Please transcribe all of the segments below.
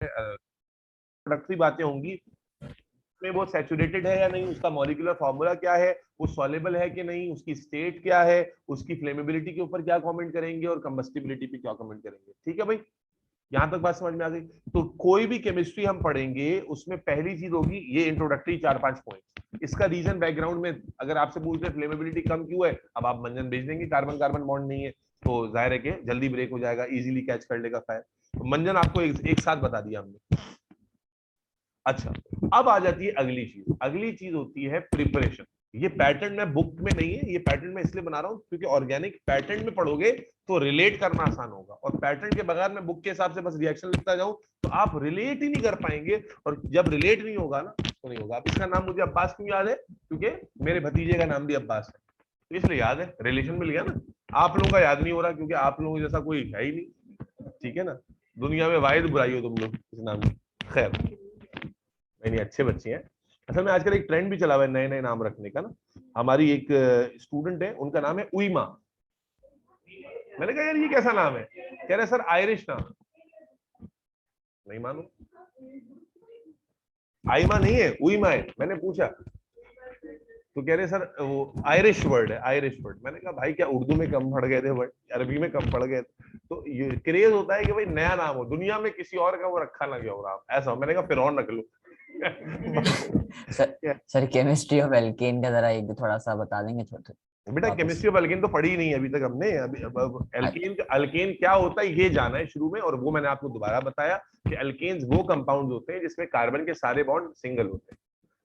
प्रोडक्टरी बातें होंगी में वो सैचुरेटेड है या नहीं, उसका मॉलिक्यूलर फॉर्मूला क्या है, वो सॉल्युबल है कि नहीं, उसकी स्टेट क्या है, उसकी फ्लेमेबिलिटी के ऊपर क्या कमेंट करेंगे और कंबस्टिबिलिटी पे क्या कमेंट करेंगे। ठीक है भाई, यहां तक बात समझ में आ गई। तो कोई भी केमिस्ट्री हम पढ़ेंगे उसमें पहली चीज होगी ये इंट्रोडक्टरी 4-5 पॉइंट। इसका रीजन बैकग्राउंड में अगर आपसे पूछते हैं फ्लेमेबिलिटी कम क्यों है, अब आप मंजन भेज देंगे, कार्बन कार्बन बॉन्ड नहीं है तो जाहिर है कि जल्दी ब्रेक हो जाएगा, इजीली कैच कर लेगा फायर। तो मंजन आपको एक साथ बता दिया हमने। अच्छा, अब आ जाती है अगली चीज। अगली चीज होती है प्रिपरेशन। ये पैटर्न मैं बुक में नहीं है, ये पैटर्न मैं इसलिए बना रहा हूं क्योंकि ऑर्गेनिक पैटर्न में पढ़ोगे तो रिलेट करना आसान होगा, और पैटर्न के बगैर मैं बुक के हिसाब से बस रिएक्शन लिखता जाऊं तो आप रिलेट ही नहीं कर पाएंगे, और जब रिलेट नहीं होगा ना तो नहीं होगा। अब इसका नाम मुझे अब्बास क्यों याद है, क्योंकि मेरे भतीजे का नाम भी अब्बास है, तो इसलिए याद है, रिलेशन मिल गया ना। आप लोगों का याद नहीं हो रहा क्योंकि आप लोगों जैसा कोई है ही नहीं, ठीक है ना, दुनिया में वाहिद बुराई हो तुम लोग इस नाम की। खैर नहीं, अच्छे बच्चे हैं। असल में आजकल एक ट्रेंड भी चला हुआ है नए नए नाम रखने का ना। हमारी एक स्टूडेंट है, उनका नाम है उइमा। मैंने कहा यार ये कैसा नाम है, कह रहे सर आयरिश नाम। नहीं मानो, आइमा नहीं है, उइमा है। मैंने पूछा तो कह रहे सर वो आयरिश वर्ड है, आयरिश वर्ड। मैंने कहा भाई क्या उर्दू में कम पढ़ गए थे वर्ड, अरबी में कम पढ़ गए थे? तो ये क्रेज होता है कि भाई नया नाम हो, दुनिया में किसी और का वो रखा ना गया हो नाम, ऐसा हो। मैंने कहा फिर और रख लो। सर केमिस्ट्री ऑफ एल्केन का जरा एक थोड़ा सा बता देंगे छोटे बेटा वापस। केमिस्ट्री ऑफ अल्केन तो पढ़ी ही नहीं अभी तक हमने। अभी अल्केन अल्केन क्या होता है ये जाना है शुरू में, और वो मैंने आपको दोबारा बताया कि अल्केन्स वो कंपाउंड होते हैं जिसमें कार्बन के सारे बॉन्ड सिंगल होते हैं।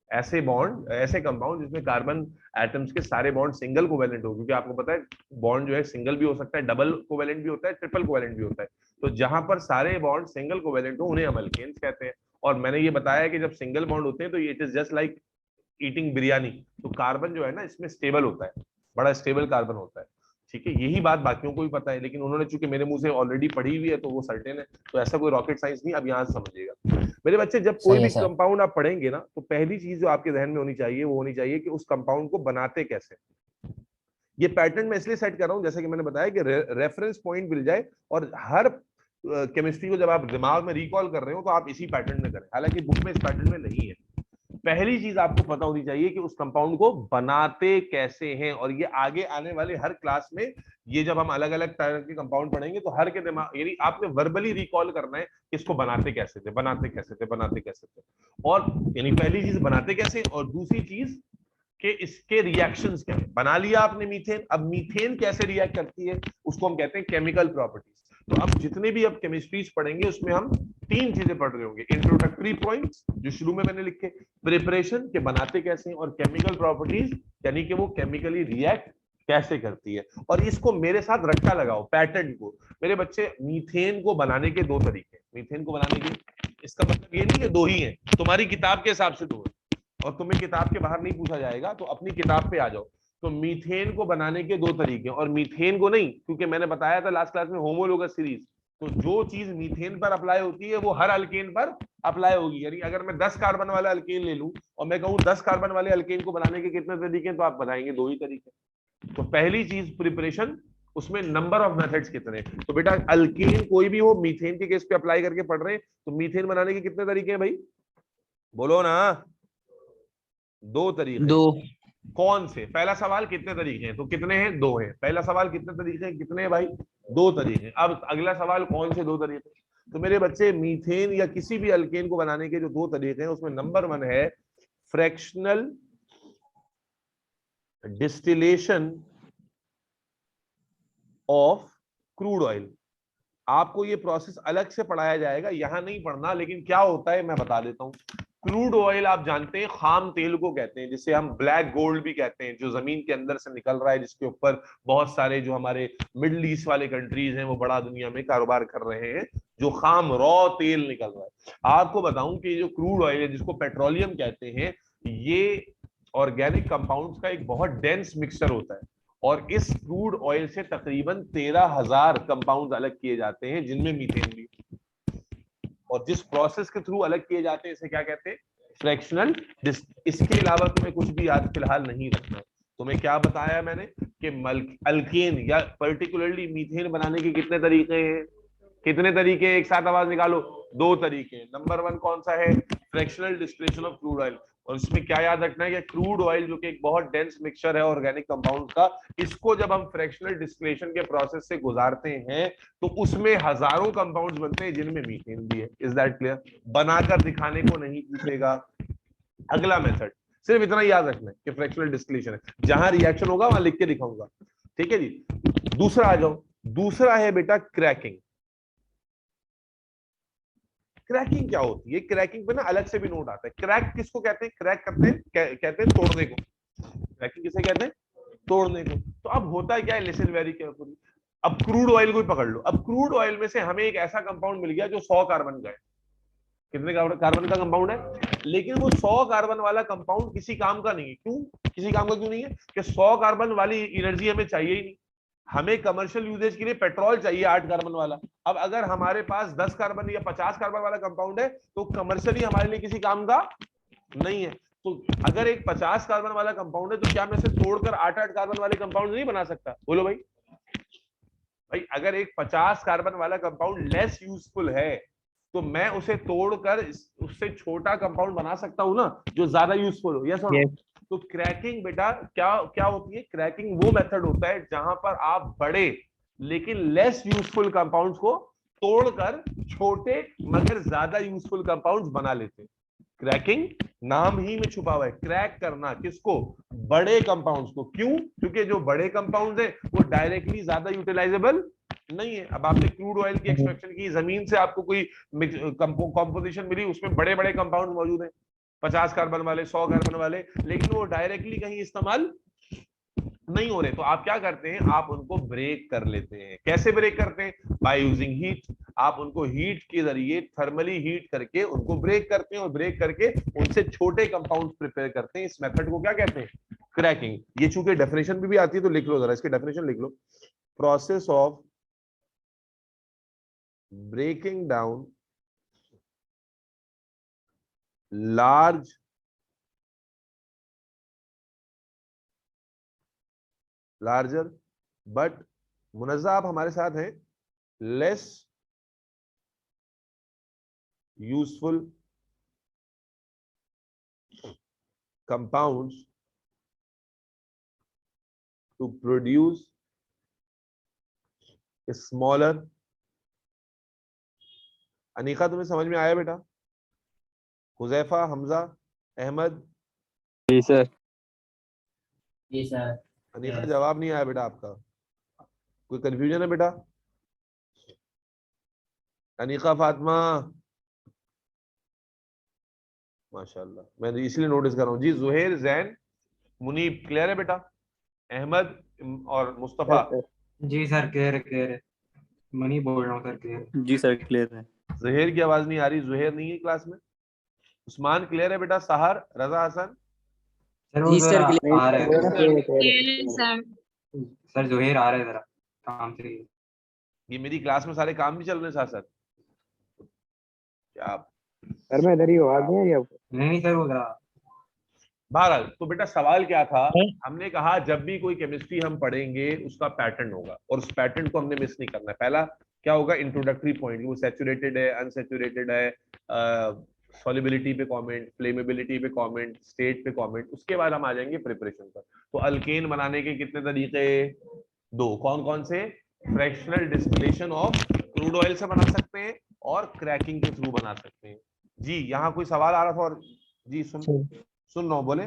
ऐसे बॉन्ड, ऐसे कंपाउंड जिसमें कार्बन एटम्स के सारे बॉन्ड सिंगल कोवेलेंट हो, क्योंकि आपको पता है बॉन्ड जो है सिंगल भी हो सकता है, डबल कोवेलेंट भी होता है, ट्रिपल कोवेलेंट भी होता है। तो जहां पर सारे बॉन्ड सिंगल कोवेलेंट हो उन्हें हम अल्केन्स कहते हैं। और मैंने ये बताया कि जब सिंगल बॉन्ड होते हैं तो it is just like eating biryani. तो कार्बन जो है ना इसमें स्टेबल होता है, बड़ा स्टेबल कार्बन होता है। ठीक है, यही बात बाकियों को भी पता है, लेकिन उन्होंने चूंकि मेरे मुंह से ऑलरेडी पढ़ी हुई है तो वो सर्टेन है। तो ऐसा कोई रॉकेट साइंस नहीं, अब यहां से समझिएगा मेरे बच्चे। जब कोई सही भी है सर। कंपाउंड आप पढ़ेंगे ना तो पहली चीज जो आपके जहन में होनी चाहिए वो होनी चाहिए कि उस कंपाउंड को बनाते कैसे। ये पैटर्न मैं इसलिए सेट कर रहा हूं जैसे कि मैंने बताया कि रेफरेंस पॉइंट मिल जाए, और हर केमिस्ट्री को जब आप दिमाग में रिकॉल कर रहे हो तो आप इसी पैटर्न में करें, हालांकि बुक में इस पैटर्न में नहीं है। पहली चीज आपको पता होनी चाहिए कि उस कंपाउंड को बनाते कैसे हैं, और ये आगे आने वाले हर क्लास में, ये जब हम अलग अलग तरह के कंपाउंड पढ़ेंगे तो हर के दिमाग, यानी आपने वर्बली रिकॉल करना है इसको बनाते कैसे थे, बनाते कैसे थे, बनाते कैसे थे। और यानी पहली चीज बनाते कैसे, और दूसरी चीज कि इसके रिएक्शंस क्या है। बना लिया आपने मीथेन, अब मीथेन कैसे रिएक्ट करती है उसको हम कहते हैं केमिकल प्रॉपर्टीज। तो अब जितने भी अब केमिस्ट्रीज पढ़ेंगे उसमें हम 3 चीजें पढ़ रहे होंगे, इंट्रोडक्टरी पॉइंट्स जो शुरू में मैंने लिखे, प्रिपरेशन के बनाते कैसे हैं, और केमिकल प्रॉपर्टीज यानी कि वो केमिकली रिएक्ट कैसे करती है। और इसको मेरे साथ रट्टा लगाओ पैटर्न को। मेरे बच्चे मीथेन को बनाने के 2 तरीके, मीथेन को बनाने के, इसका मतलब ये नहीं कि 2 ही हैं, तुम्हारी किताब के हिसाब से 2 है और तुम्हें किताब के बाहर नहीं पूछा जाएगा, तो अपनी किताब पे आ जाओ। तो मीथेन को बनाने के 2 तरीके, और मीथेन को नहीं, क्योंकि मैंने बताया था लास्ट क्लास में होमोलोगस सीरीज, तो जो चीज मीथेन पर अप्लाई होती है वो हर अल्केन पर अप्लाई होगी। यानी अगर मैं 10 कार्बन वाला अल्केन ले लूं और मैं कहूं 10 कार्बन वाले अल्केन को बनाने के कितने तरीके, तो आप बताएंगे 2 ही तरीके। तो पहली चीज प्रिपरेशन, उसमें नंबर ऑफ मेथड्स कितने। तो बेटा अल्केन कोई भी हो, मीथेन के केस पे अप्लाई करके पढ़ रहे हैं, तो मीथेन बनाने के कितने तरीके हैं भाई, बोलो ना। 2 तरीके। दो। कौन से? पहला सवाल कितने तरीके हैं, तो कितने हैं, 2 हैं। पहला सवाल कितने तरीके हैं, कितने हैं भाई, 2 तरीके। अब अगला सवाल कौन से 2 तरीके। तो मेरे बच्चे मीथेन या किसी भी अल्केन को बनाने के जो 2 तरीके हैं उसमें नंबर 1 है fractional distillation of crude oil. आपको ये प्रोसेस अलग से पढ़ाया जाएगा, यहां नहीं पढ़ना, लेकिन क्या होता है मैं बता देता हूं। क्रूड ऑयल आप जानते हैं खाम तेल को कहते हैं, जिसे हम ब्लैक गोल्ड भी कहते हैं, जो जमीन के अंदर से निकल रहा है, जिसके ऊपर बहुत सारे जो हमारे मिडिल ईस्ट वाले कंट्रीज हैं वो बड़ा दुनिया में कारोबार कर रहे हैं, जो खाम रॉ तेल निकल रहा है। आपको बताऊं कि जो क्रूड ऑयल है जिसको पेट्रोलियम कहते हैं, ये ऑर्गेनिक कंपाउंड्स का एक बहुत डेंस मिक्सचर होता है, और इस क्रूड ऑयल से तकरीबन 13,000 कंपाउंड अलग किए जाते हैं जिनमें मीथेन भी। और जिस प्रोसेस के थ्रू अलग किए जाते हैं इसे क्या कहते हैं, फ्रैक्शनल। इसके अलावा तुम्हें कुछ भी याद फिलहाल नहीं रखना। तुम्हें क्या बताया मैंने कि अल्केन या पर्टिकुलरली मीथेन बनाने के कितने तरीके हैं, कितने तरीके, एक साथ आवाज निकालो, दो तरीके हैं। नंबर वन कौन सा है? Fractional distillation of crude oil. और इसमें क्या याद रखना है कि क्रूड ऑयल जो कि एक बहुत डेंस मिक्सचर है ऑर्गेनिक कंपाउंड का, इसको जब हम फ्रैक्शनल डिस्टिलेशन के प्रोसेस से गुजारते हैं तो उसमें हजारों कंपाउंड्स बनते हैं जिनमें मीथेन भी है। Is that clear? बनाकर दिखाने को नहीं पूछेगा। अगला मेथड, सिर्फ इतना याद रखना है कि फ्रैक्शनल डिस्टिलेशन है, जहां रिएक्शन होगा वहां लिख के दिखाऊंगा। ठीक है जी। दूसरा आ जाओ, दूसरा है बेटा क्रैकिंग। क्रैकिंग क्या होती है? क्रैकिंग पे ना अलग से भी नोट आता है। क्रैक किसको कहते हैं? क्रैक करते हैं, कहते हैं तोड़ने को। क्रैकिंग किसे कहते हैं? तोड़ने को। तो अब होता है क्या है, लिसन वेरी केयरफुली। अब क्रूड ऑयल को ही पकड़ लो। अब क्रूड ऑयल में से हमें एक ऐसा कंपाउंड मिल गया जो 100 कार्बन का है। कितने कार्बन का कंपाउंड है? लेकिन वो 100 कार्बन वाला कंपाउंड किसी काम का नहीं है। क्यों किसी काम का क्यों नहीं है? कि 100 कार्बन वाली एनर्जी हमें चाहिए ही नहीं। हमें कमर्शियल यूजेज के लिए पेट्रोल चाहिए 8 कार्बन वाला। अब अगर हमारे पास 10 कार्बन या 50 कार्बन वाला कंपाउंड है तो कमर्शियली हमारे लिए किसी काम का नहीं है। तो अगर एक 50 कार्बन वाला कंपाउंड है तो क्या मैं इसे तोड़कर 8-8 कार्बन वाले कंपाउंड नहीं बना सकता? बोलो भाई। भाई अगर एक 50 कार्बन वाला कंपाउंड लेस यूजफुल है तो मैं उसे तोड़कर उससे छोटा कंपाउंड बना सकता हूं ना, जो ज्यादा यूजफुल हो। यस और नो? तो क्रैकिंग बेटा क्या क्या होती है? क्रैकिंग वो मेथड होता है जहां पर आप बड़े लेकिन लेस यूजफुल कंपाउंड्स को तोड़कर छोटे मगर ज्यादा यूजफुल कंपाउंड्स बना लेते हैं। क्रैकिंग नाम ही में छुपा हुआ है। क्रैक करना किसको? बड़े कंपाउंड्स को। क्यों? क्योंकि जो बड़े कंपाउंड्स हैं वो डायरेक्टली ज्यादा यूटिलाइजेबल नहीं है। अब आपने क्रूड ऑयल की एक्सट्रैक्शन की, जमीन से आपको कोई कंपोजिशन मिली, उसमें बड़े बड़े कंपाउंड मौजूद हैं, 50 कार्बन वाले, 100 कार्बन वाले, लेकिन वो डायरेक्टली कहीं इस्तेमाल नहीं हो रहे। तो आप क्या करते हैं? आप उनको ब्रेक कर लेते हैं। कैसे ब्रेक करते हैं? By using heat. आप उनको हीट के जरिए थर्मली हीट करके उनको ब्रेक करते हैं और ब्रेक करके उनसे छोटे कंपाउंड प्रिपेयर करते हैं। इस मेथड को क्या कहते हैं? क्रैकिंग। ये चूंकि डेफिनेशन भी आती है तो लिख लो जरा, इसकी डेफिनेशन लिख लो। Process of breaking down large larger but Munazza आप हमारे साथ हैं, less useful compounds to produce smaller. Anika तुम्हें समझ में आया बेटा? हुजैफा, हमजा, अहमद? जी सर। जी सर। अनीका जवाब नहीं आया बेटा आपका। कोई कंफ्यूजन है बेटा? अनीका, फातिमा, माशाल्लाह, मैं इसलिए नोटिस कर रहा हूँ जी। जुहैर, जैन, मुनीब, क्लियर है बेटा? अहमद और मुस्तफा? जी सर क्लियर है। मनी बोल रहा हूँ सर, क्लियर। जी सर क्लियर है। जुहैर की आवाज नहीं आ रही। जुहैर नहीं है क्लास में। उस्मान क्लियर है बेटा? सहर, रजा हसन? सर वो जरा आ रहा है सर, जोहेर आ रहा है जरा काम से। ये मेरी क्लास में सारे काम भी चल रहे हैं साथ साथ। क्या सर मैं इधर ही हूँ, आवाज नहीं आ रही आपको? नहीं सर वो जरा। बहरहाल, तो बेटा सवाल क्या था? हमने कहा जब भी कोई केमिस्ट्री हम पढ़ेंगे उसका पैटर्न होगा और उस पैटर्न को हमने मिस नहीं करना है। पहला क्या होगा? इंट्रोडक्टरी पॉइंट, वो सैचुरेटेड है, अनसैचुरेटेड है, सॉल्युबिलिटी पे कमेंट, फ्लेमेबिलिटी पे कमेंट, स्टेट पे कमेंट। उसके बाद हम आ जाएंगे प्रिपरेशन पर। तो अल्केन बनाने के कितने तरीके? दो। कौन कौन से? Fractional distillation of crude oil से बना सकते हैं और क्रैकिंग के थ्रू बना सकते हैं। जी यहाँ कोई सवाल आ रहा था? और जी सुन रहा हूं, बोले।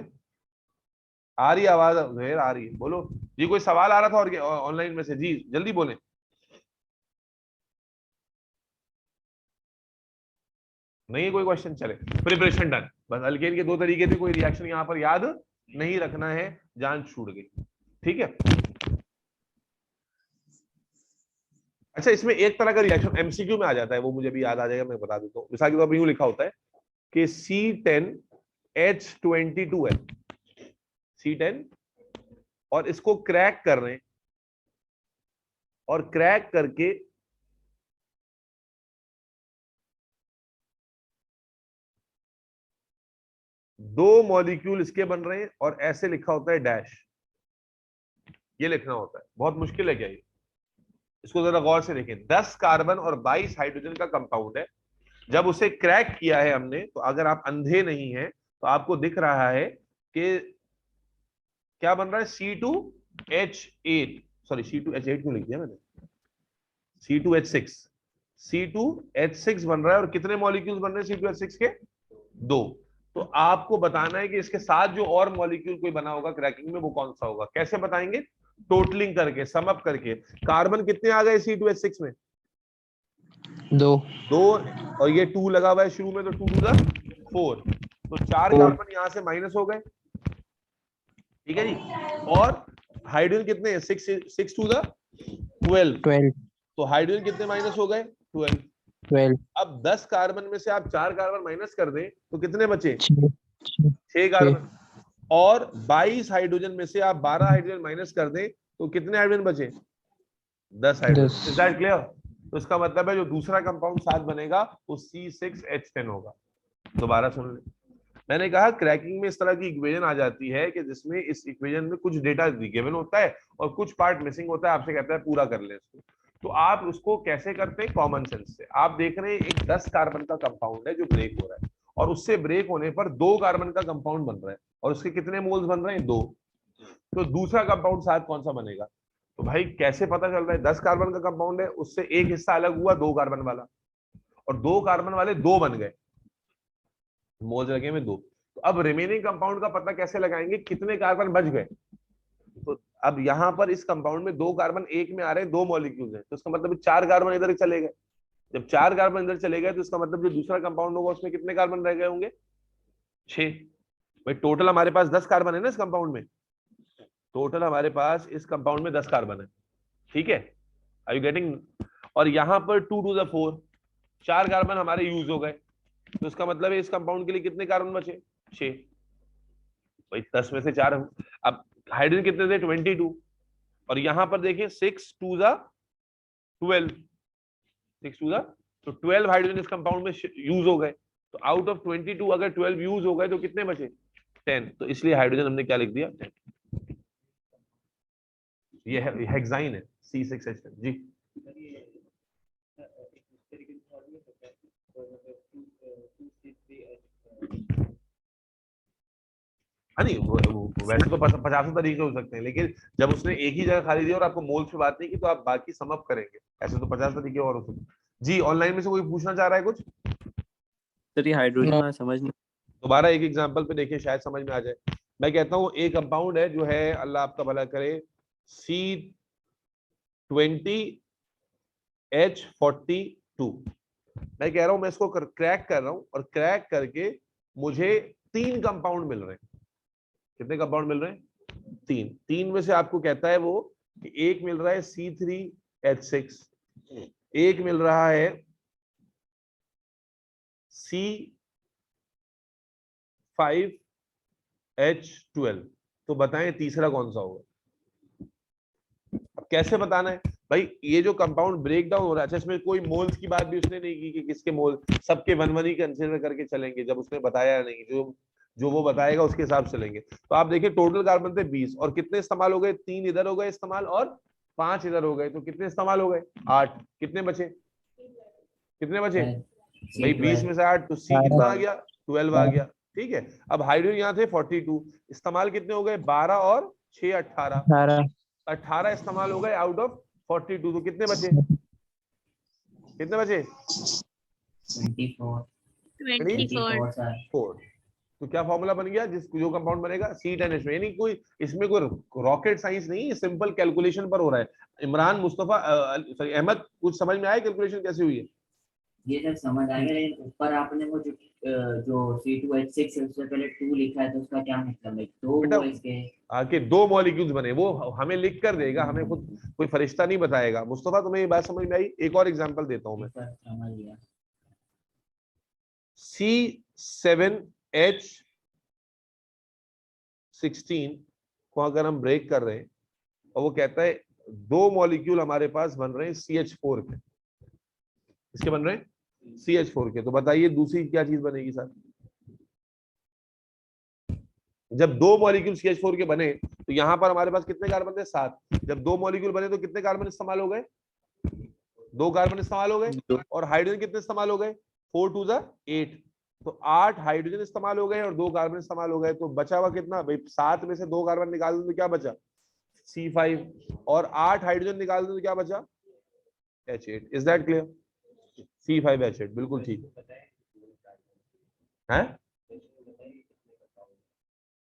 आ रही आवाज? ढेर आ रही है, बोलो जी। कोई सवाल आ रहा था और ऑनलाइन में से? जी जल्दी बोले। नहीं कोई क्वेश्चन? चले, प्रिपरेशन डन। बस अल्केन के दो तरीके थे, कोई रिएक्शन यहाँ पर याद नहीं रखना है, जान छूट गई। ठीक है। अच्छा, इसमें एक तरह का रिएक्शन एमसीक्यू में आ जाता है, वो मुझे भी याद आ जाएगा, मैं बता देता हूँ। मिसाल के तौर पर यूं लिखा होता है कि C10H22 है, C10, और इसको क्रैक कर रहे हैं और क्रैक करके दो मॉलिक्यूल इसके बन रहे हैं और ऐसे लिखा होता है डैश। ये लिखना होता है। बहुत मुश्किल है क्या ये? इसको जरा गौर से देखें। 10 कार्बन और 22 हाइड्रोजन का कंपाउंड है जब उसे क्रैक किया है हमने, तो अगर आप अंधे नहीं हैं तो आपको दिख रहा है कि क्या बन रहा है, C2H8, सॉरी C2H8 क्यों लिख दिया मैंने, C2H6, C2H6 बन रहा है। और कितने मॉलिक्यूल्स बन रहे हैं C2H6 के? 2। तो आपको बताना है कि इसके साथ जो और मॉलिक्यूल कोई बना होगा क्रैकिंग में वो कौन सा होगा। कैसे बताएंगे? टोटलिंग करके, सम अप करके। कार्बन कितने आ गए C2H6 में? 2 2, और ये 2 लगा हुआ है शुरू में, तो 2 टू द 4, तो 4 4 कार्बन यहां से माइनस हो गए, ठीक है जी। और हाइड्रोजन कितने हैं? 6 टू द 12, 12 तो हाइड्रोजन कितने माइनस हो गए? 12। 12 अब 10 कार्बन में से आप 4 कार्बन माइनस कर दें तो कितने बचे? 6 6 कार्बन। और 22 हाइड्रोजन में से आप 12 हाइड्रोजन माइनस कर दें तो कितने हाइड्रोजन बचे? 10 हाइड्रोजन। Is that clear? तो इसका मतलब है जो दूसरा कंपाउंड साथ बनेगा वो C6H10 होगा। दोबारा सुन ले, मैंने कहा क्रैकिंग में इस तरह की इक्वेशन आ जाती है कि जिसमें इस इक्वेशन में कुछ डेटा गिवन होता है और कुछ पार्ट मिसिंग होता है, आपसे कहता है पूरा कर ले इसको। तो आप उसको कैसे करते हैं? कॉमन सेंस से। आप देख रहे हैं एक 10 कार्बन का कंपाउंड है जो ब्रेक हो रहा है, और उससे ब्रेक होने पर 2 कार्बन का कंपाउंड बन रहा है, और उसके कितने मोल्स बन रहे हैं? 2। तो दूसरा कंपाउंड साथ कौन सा बनेगा? तो भाई कैसे पता चल रहा है? 10 कार्बन का कंपाउंड है, उससे एक हिस्सा अलग हुआ 2 कार्बन वाला, और 2 कार्बन वाले 2 बन गए, मोल्स लगे में 2। तो अब रिमेनिंग कंपाउंड का पता कैसे लगाएंगे? कितने कार्बन बच गए? तो अब यहां पर इस कंपाउंड में 2 कार्बन एक में आ रहे हैं, 2 मॉलिक्यूल्स हैं, तो इसका मतलब 4 कार्बन इधर चले गए। जब 4 कार्बन इधर चले गए तो इसका मतलब जो दूसरा कंपाउंड होगा उसमें कितने कार्बन रह गए होंगे? 6। भाई टोटल हमारे पास 10 कार्बन है ना इस कंपाउंड में, टोटल हमारे पास इस कंपाउंड में 10 कार्बन है, ठीक है? Are you getting? और यहां पर 2 टू द 4, 4 कार्बन हमारे यूज हो गए, तो इसका मतलब है इस कंपाउंड के लिए कितने कार्बन बचे? 6। भाई 10 में से 4। अब हाइड्रोजन कितने थे? 22। और यहां पर देखिए 6 टू द 12, 6 टू द, तो 12 हाइड्रोजन इस कंपाउंड में यूज हो गए। तो आउट ऑफ 22 अगर 12 यूज हो गए तो कितने बचे? 10। तो इसलिए हाइड्रोजन हमने क्या लिख दिया? 10। ये हेक्साइन है C6H10 जी। नहीं वैसे तो 50 तरीके हो सकते हैं, लेकिन जब उसने एक ही जगह खाली दिया और आपको मोल्स पे बात नहीं की तो आप बाकी सम अप करेंगे, ऐसे तो 50 तरीके और हो सकते हैं जी। ऑनलाइन में से कोई पूछना चाह रहा है कुछ? सर ये हाइड्रोजन में समझ नहीं। दोबारा एक एग्जांपल पे देखिए, शायद समझ में आ जाए। मैं कहता हूँ एक कंपाउंड है जो है, अल्लाह आपका भला करे, C20H42। मैं कह रहा हूं मैं इसको क्रैक कर रहा हूं, और क्रैक करके मुझे 3 कंपाउंड मिल रहे हैं। कितने कंपाउंड मिल रहे हैं? 3 में से आपको कहता है वो कि एक मिल रहा है C3H6, एक मिल रहा है C5H12। तो बताएं तीसरा कौन सा होगा? अब कैसे बताना है भाई? ये जो कंपाउंड ब्रेक डाउन हो रहा है, अच्छा इसमें कोई मोल्स की बात भी उसने नहीं की कि किसके मोल, सबके 1 1 ही कंसीडर करके चलेंगे, जब उसने बताया नहीं, जो वो बताएगा उसके हिसाब से चलेंगे। तो आप देखिए टोटल कार्बन थे 20, और कितने इस्तेमाल हो गए? 3 इधर हो गए इस्तेमाल और 5 इधर हो गए, तो कितने इस्तेमाल हो गए? 8। कितने बचे? कितने बचे भाई? 20 में से 8, तो C कितना आ गया? 12 आ गया, ठीक है। अब हाइड्रोजन यहाँ थे 42, इस्तेमाल कितने हो गए? 12 और 6 18, 18 इस्तेमाल हो गए आउट ऑफ 42, तो कितने बचे? कितने बचे? 24। तो क्या फॉर्मूला बन गया? जो कंपाउंड बनेगा C10H, यानी कोई इसमें कोई रॉकेट साइंस नहीं है, सिंपल कैलकुलेशन पर हो रहा है। इमरान मुस्तफा सॉरी अहमद, कुछ समझ में आया कैलकुलेशन कैसे हुई है? ये सर समझ आ गया, लेकिन ऊपर आपने वो जो C2H6 है उससे पहले 2 लिखा है, तो उसका क्या मतलब है? 2 वो इसके आके 2 मॉलिक्यूल्स बने, वो हमें लिख कर देगा, हमें खुद कोई फरिश्ता नहीं बताएगा। मुस्तफा तुम्हें ये बात समझ में आई? एक और एग्जांपल देता हूं मैं। समझ गया। C7H16 को अगर हम ब्रेक कर रहे हैं और वो कहता है 2 मॉलिक्यूल हमारे पास बन रहे हैं CH4 के, इसके बन रहे हैं CH4 के, तो बताइए दूसरी क्या चीज बनेगी सर? जब 2 मॉलिक्यूल CH4 के बने तो यहां पर हमारे पास कितने कार्बन थे? 7। जब 2 मॉलिक्यूल बने तो कितने कार्बन इस्तेमाल हो गए? 2 कार्बन इस्तेमाल हो गए। और हाइड्रोजन कितने इस्तेमाल हो गए? 4 2 8, तो 8 हाइड्रोजन इस्तेमाल हो गए और 2 कार्बन इस्तेमाल हो गए, तो बचा हुआ कितना भाई? 7 में से 2 कार्बन निकाल दूं तो क्या बचा? C5, और 8 हाइड्रोजन निकाल दूं तो क्या बचा? H8। Is that clear? C5H8, बिल्कुल ठीक है।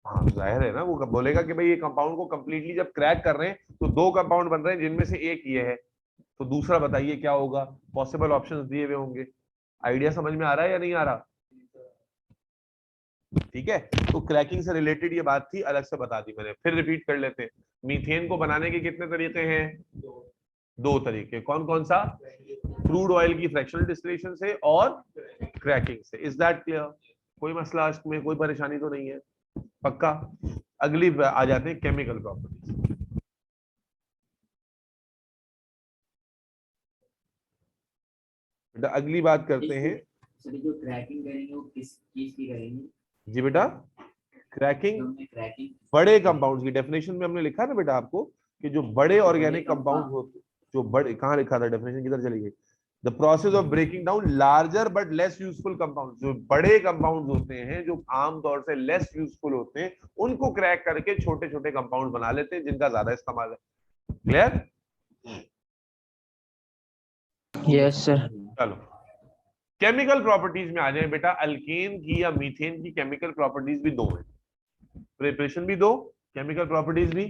हाँ जाहिर है ना, वो बोलेगा कि भाई ये कंपाउंड को कंप्लीटली जब क्रैक कर रहे हैं तो 2 कंपाउंड बन रहे हैं जिनमें से एक ये है, तो दूसरा बताइए क्या होगा? पॉसिबल ऑप्शंस दिए हुए होंगे। आइडिया समझ में आ रहा है या नहीं आ रहा? ठीक है, तो क्रैकिंग से रिलेटेड ये बात थी, अलग से बता दी मैंने, फिर रिपीट कर लेते हैं। मीथेन को बनाने के कितने तरीके हैं? 2 तरीके। कौन कौन सा? क्रूड ऑयल की फ्रैक्शनल डिस्टिलेशन से और क्रैकिंग से। Is that clear? कोई मसला इसमें, कोई परेशानी तो नहीं है? पक्का। अगली आ जाते हैं केमिकल प्रॉपर्टीज। बेटा अगली बात करते हैं। सर जो क्रैकिंग करेंगे वो किस चीज की करेंगे? जी बेटा, क्रैकिंग क्रैकिंग बड़े कंपाउंड्स की डेफिनेशन में हमने लिखा है ना बेटा आपको कि जो बड़े ऑर्गेनिक कंपाउंड होते, जो बड़े, कहाँ लिखा था डेफिनेशन, किधर चली गई? The process of breaking down larger but less useful compound. जो बड़े कंपाउंड होते हैं, जो आमतौर से लेस यूजफुल होते हैं, उनको क्रैक करके छोटे छोटे कंपाउंड बना लेते हैं जिनका ज्यादा इस्तेमाल है। क्लियर? Yes sir. चलो केमिकल प्रॉपर्टीज में आ जाए बेटा। अल्केन की या मीथेन की केमिकल प्रॉपर्टीज भी 2 है, प्रिपरेशन भी 2, केमिकल प्रॉपर्टीज भी,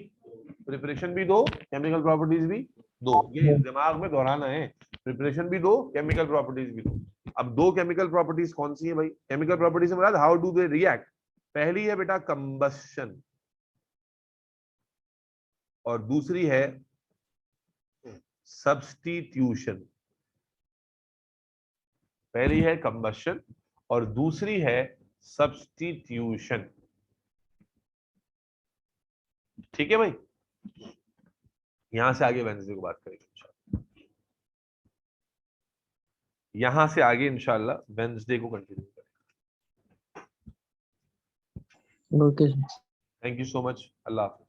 प्रिपरेशन भी 2, केमिकल प्रॉपर्टीज भी 2। ये दिमाग में दोहराना है, प्रिपरेशन भी 2, केमिकल प्रॉपर्टीज भी 2। अब 2 केमिकल प्रॉपर्टीज कौन सी है भाई? केमिकल प्रॉपर्टीज से मुराद हाउ डू दे रिएक्ट। पहली है बेटा कंबस्शन, और दूसरी है सब्स्टिट्यूशन। पहली है कंबस्शन और दूसरी है सब्स्टिट्यूशन। ठीक है भाई, यहां से आगे वेडनेसडे को बात करेंगे इंशाल्लाह। यहां से आगे इंशाल्लाह वेडनेसडे को कंटिन्यू करेंगे। Okay. Thank you so much. Allah Hafiz.